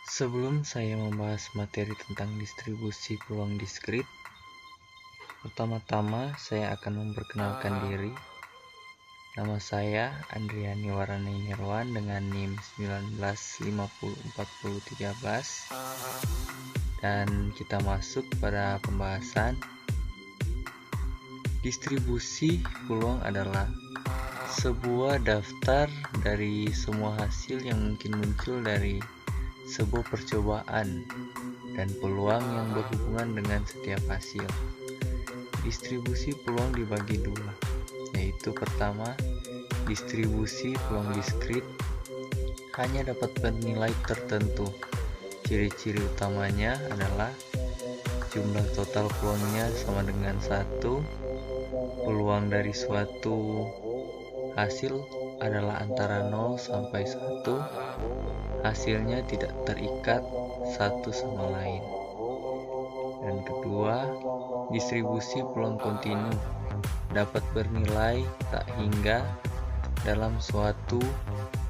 Sebelum saya membahas materi tentang distribusi peluang diskrit, pertama-tama saya akan memperkenalkan diri. Nama saya Andriani Warani Nirwan dengan NIM 19504013, dan kita masuk pada pembahasan. Distribusi peluang adalah sebuah daftar dari semua hasil yang mungkin muncul dari sebuah percobaan dan peluang yang berhubungan dengan setiap hasil. Distribusi peluang dibagi dua, yaitu pertama, distribusi peluang diskrit hanya dapat bernilai tertentu. Ciri-ciri utamanya adalah jumlah total peluangnya sama dengan 1, peluang dari suatu hasil adalah antara 0 sampai 1, hasilnya tidak terikat satu sama lain. Dan kedua, distribusi peluang kontinu dapat bernilai tak hingga dalam suatu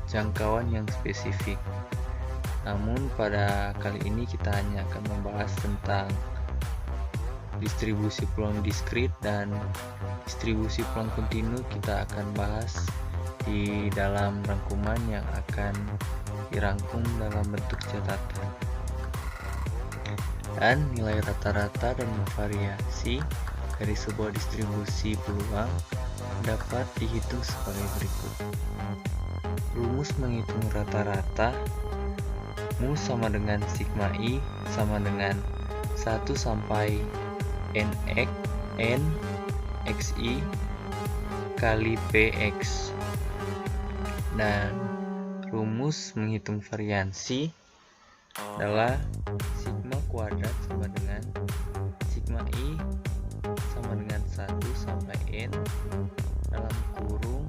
jangkauan yang spesifik. Namun pada kali ini kita hanya akan membahas tentang distribusi peluang diskrit, dan distribusi peluang kontinu kita akan bahas di dalam rangkuman yang akan dirangkum dalam bentuk catatan. Dan nilai rata-rata dan variasi dari sebuah distribusi peluang dapat dihitung sebagai berikut. Rumus menghitung rata-rata: mu sama dengan sigma i sama dengan 1 sampai n xi kali px. Dan rumus menghitung variansi adalah sigma kuadrat sama dengan sigma i sama dengan 1 sampai n dalam kurung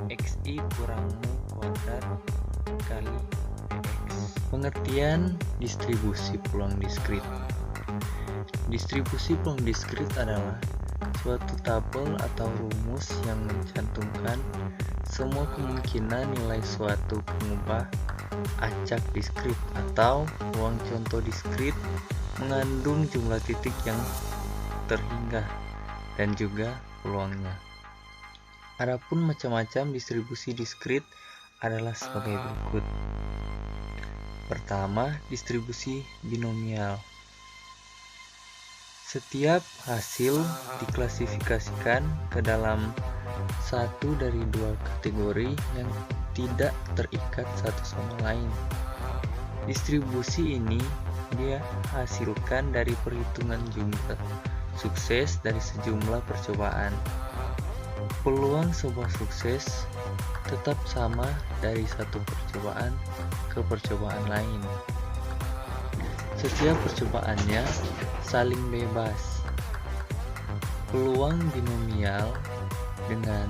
xi kurang mu kuadrat kali px. Pengertian distribusi peluang diskrit. Distribusi peluang diskrit adalah suatu tabel atau rumus yang mencantumkan semua kemungkinan nilai suatu pengubah acak diskrit atau peluang contoh diskrit mengandung jumlah titik yang terhingga dan juga peluangnya. Adapun macam-macam distribusi diskrit adalah sebagai berikut. Pertama, distribusi binomial. Setiap hasil diklasifikasikan ke dalam satu dari dua kategori yang tidak terikat satu sama lain. Distribusi ini dihasilkan dari perhitungan jumlah sukses dari sejumlah percobaan. Peluang sebuah sukses tetap sama dari satu percobaan ke percobaan lain. Setiap percobaannya saling bebas. Peluang binomial dengan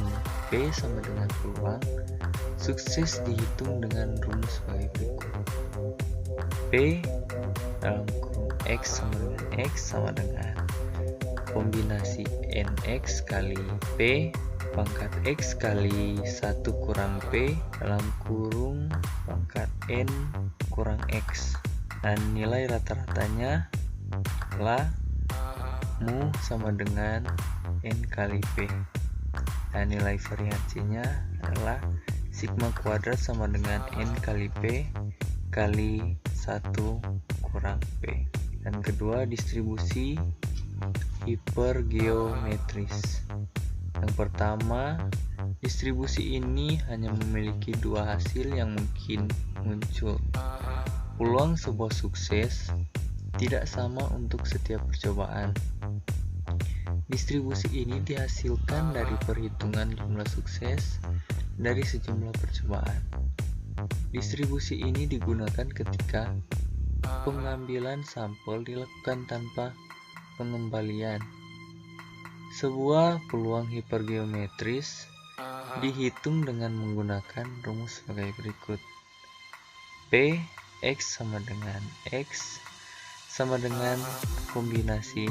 P sama dengan peluang sukses dihitung dengan rumus sebagai berikut. P dalam kurung X sama dengan X sama dengan kombinasi NX kali P pangkat X kali 1 kurang P dalam kurung pangkat N kurang X. Dan nilai rata-ratanya adalah mu sama dengan N kali P. Dan nilai variansinya adalah sigma kuadrat sama dengan N kali P kali 1 kurang P. Dan kedua, distribusi hipergeometris. Yang pertama, distribusi ini hanya memiliki dua hasil yang mungkin muncul. Peluang sebuah sukses tidak sama untuk setiap percobaan. Distribusi ini dihasilkan dari perhitungan jumlah sukses dari sejumlah percobaan. Distribusi ini digunakan ketika pengambilan sampel dilakukan tanpa pengembalian. Sebuah peluang hipergeometris dihitung dengan menggunakan rumus sebagai berikut. P X sama dengan X sama dengan kombinasi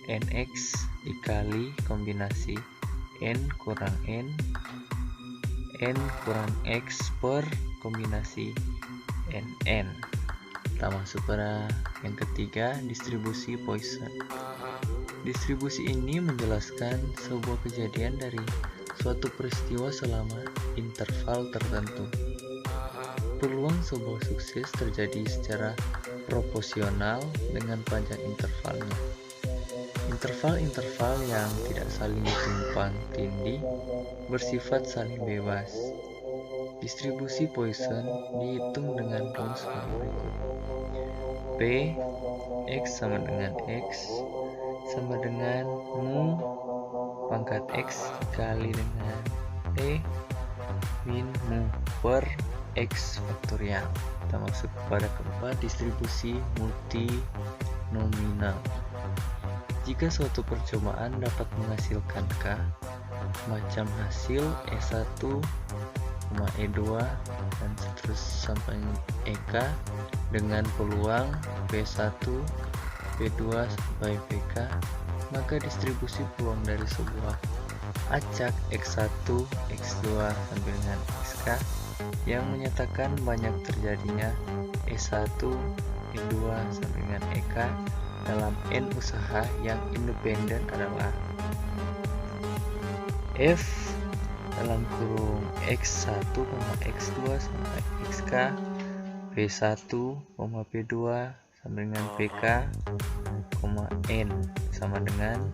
NX dikali kombinasi N kurang N kurang X per kombinasi NN. Kita masuk pada yang ketiga, distribusi Poisson. Distribusi ini menjelaskan sebuah kejadian dari suatu peristiwa selama interval tertentu. Peluang sebuah sukses terjadi secara proporsional dengan panjang intervalnya. Interval-interval yang tidak saling tumpang tindih bersifat saling bebas. Distribusi Poisson dihitung dengan rumus sebagai berikut. P X sama dengan X sama dengan mu pangkat X dikali dengan P min mu per X faktorial. Kita masuk pada keempat, distribusi multinominal. Jika suatu percobaan dapat menghasilkan K macam hasil E1, E2 dan seterusnya sampai EK dengan peluang P1, P2 sampai PK, maka distribusi peluang dari sebuah acak X1, X2 sampai dengan XK yang menyatakan banyak terjadinya E1, E2 sampai dengan EK dalam N usaha yang independen adalah F dalam kurung X1, X2 sampai XK, P1, P2 sampai dengan PK, N sama dengan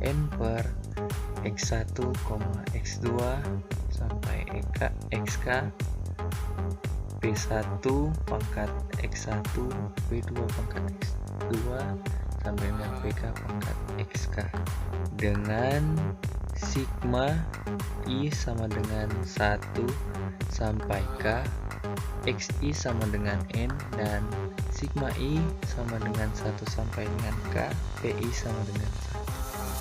N per X1, X2 sampai XK, P1 pangkat X1, P2 pangkat X2 sampai dengan PK pangkat XK dengan sigma I sama dengan 1 sampai K, XI sama dengan N, dan sigma I sama dengan 1 sampai dengan K, PI sama dengan 1.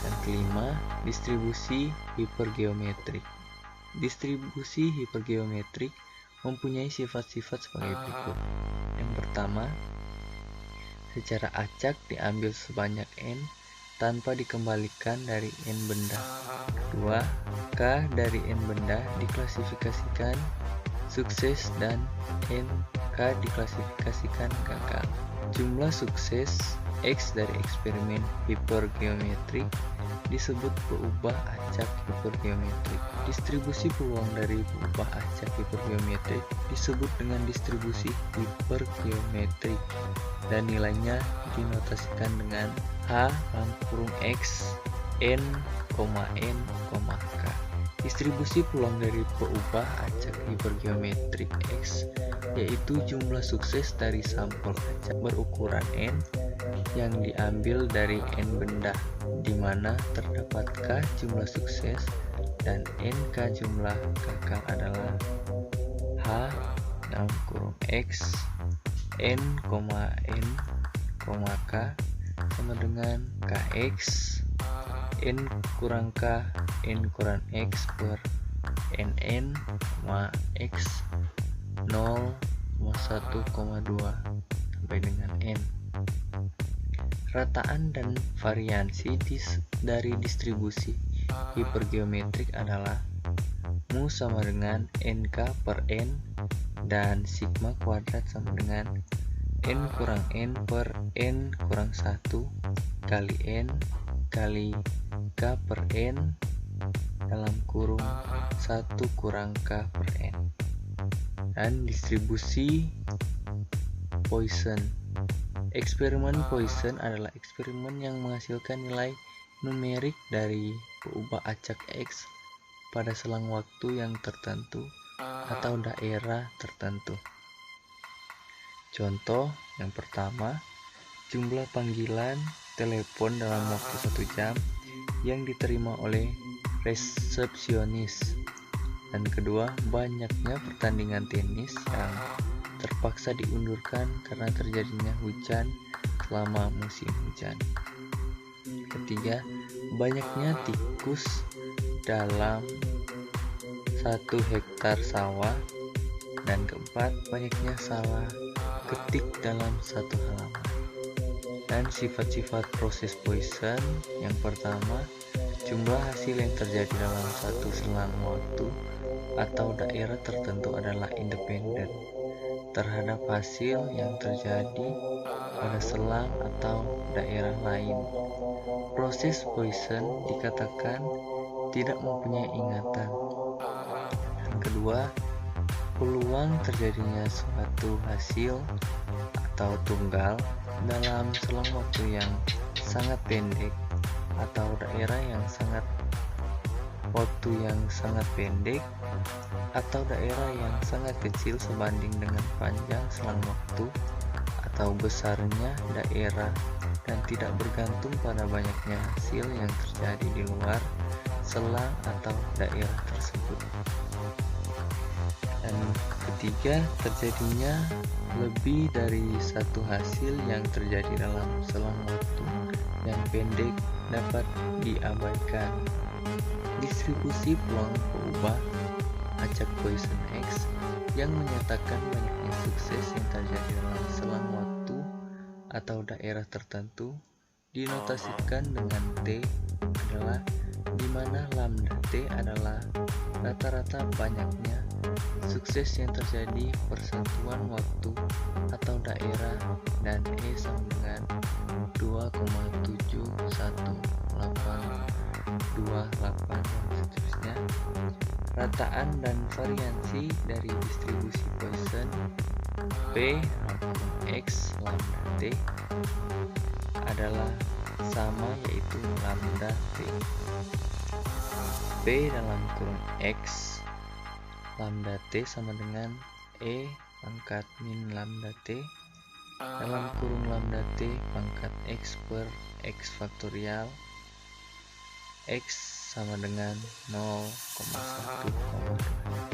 Dan kelima, distribusi hipergeometrik. Distribusi hipergeometrik mempunyai sifat-sifat sebagai berikut. Yang pertama, secara acak diambil sebanyak N tanpa dikembalikan dari N benda. Kedua, K dari N benda diklasifikasikan sukses dan NK diklasifikasikan gagal. Jumlah sukses X dari eksperimen hipergeometrik disebut peubah acak hipergeometrik. Distribusi peluang dari peubah acak hipergeometrik disebut dengan distribusi hipergeometrik dan nilainya dinotasikan dengan H dalam kurung X N, N, K. Distribusi peluang dari peubah acak hipergeometrik X yaitu jumlah sukses dari sampel acak berukuran N yang diambil dari N benda, di mana terdapat K jumlah sukses dan NK jumlah gagal adalah H dalam kurung X N, N, K sama dengan KX N kurang K N kurang X per NN, X 0,1,2 sampai dengan N. Rataan dan variansi dari distribusi hipergeometrik adalah mu sama dengan NK per N dan sigma kuadrat sama dengan N kurang N per N kurang 1 kali N kali K per N dalam kurung 1 kurang K per N. Dan distribusi Poisson. Eksperimen Poisson adalah eksperimen yang menghasilkan nilai numerik dari peubah acak X pada selang waktu yang tertentu atau daerah tertentu. Contoh yang pertama, jumlah panggilan telepon dalam waktu 1 jam yang diterima oleh resepsionis. Dan kedua, banyaknya pertandingan tenis yang terpaksa diundurkan karena terjadinya hujan selama musim hujan. Ketiga, banyaknya tikus dalam 1 hektar sawah. Dan keempat, banyaknya salah ketik dalam 1 halaman. Dan sifat-sifat proses Poisson. Yang pertama, jumlah hasil yang terjadi dalam 1 selang waktu atau daerah tertentu adalah independen. terhadap hasil yang terjadi pada selang atau daerah lain. Proses Poisson dikatakan tidak mempunyai ingatan. Yang kedua, peluang terjadinya suatu hasil atau tunggal dalam selang waktu yang sangat pendek atau daerah yang sangat pendek atau daerah yang sangat kecil sebanding dengan panjang selang waktu atau besarnya daerah dan tidak bergantung pada banyaknya hasil yang terjadi di luar selang atau daerah tersebut. Dan ketiga, terjadinya lebih dari satu hasil yang terjadi dalam selang waktu yang pendek dapat diabaikan. Distribusi peluang berubah acak Poisson X yang menyatakan banyaknya sukses yang terjadi dalam selang waktu atau daerah tertentu dinotasikan dengan T adalah di mana lambda T adalah rata-rata banyaknya sukses yang terjadi persatuan waktu atau daerah dan E sama dengan 2,718828 dan seterusnya. Rataan dan variansi dari distribusi Poisson P X lambda T adalah sama, yaitu lambda T. P dalam kurung X lambda T sama dengan E pangkat min lambda T dalam kurung lambda T pangkat X per X faktorial. X sama dengan 0,1,2.